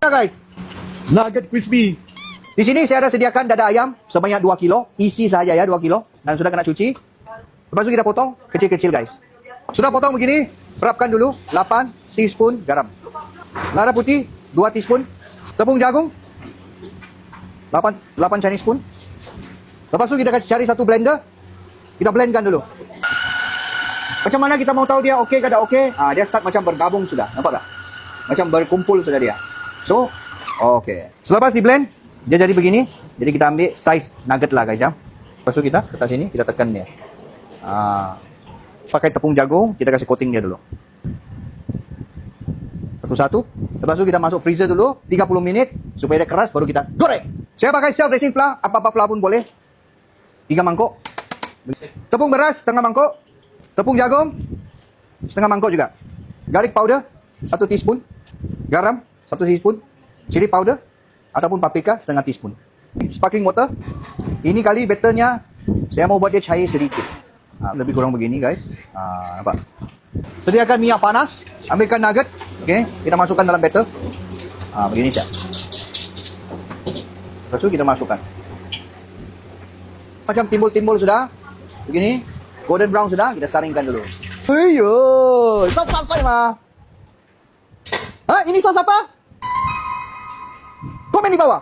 Nah guys, nugget crispy. Di sini saya ada sediakan dada ayam sebanyak 2 kilo. Isi saja ya 2 kilo. Dan sudah kena cuci. Lepas itu kita potong kecil-kecil guys. Sudah potong begini, perapkan dulu 8 teaspoon garam. Lada putih 2 teaspoon. Tepung jagung 8 Chinese spoon. Lepas itu kita cari satu blender. Kita blendkan dulu. Macam mana kita mau tahu dia okey ke tak okey? Dia start macam bergabung sudah. Nampak tak? Macam berkumpul sudah dia. So, okey. Selepas di blend, dia jadi begini. Jadi kita ambil size nugget lah guys ya. Lepas itu kita letak sini, kita tekan dia. Pakai tepung jagung, kita kasih coating dia dulu. Satu-satu. Lepas itu kita masuk freezer dulu 30 minit supaya dia keras, baru kita goreng. Saya pakai self raising flour, apa-apa flour pun boleh. 3 mangkok. Tepung beras setengah mangkok. Tepung jagung setengah mangkok juga. Garlic powder 1 teaspoon. Garam 1 teaspoon. Chili powder ataupun paprika setengah teaspoon. Sparkling water. Ini kali batternya saya mau buat dia cair sedikit. Lebih kurang begini guys. Nampak? Sediakan minyak panas. Ambilkan nugget. Okay, kita masukkan dalam batter. Begini saja. Lepas itu kita masukkan. Macam timbul-timbul sudah. Begini. Golden brown sudah. Kita saringkan dulu. Ayo, sos saya mah. Ini sos apa? Komen di bawah.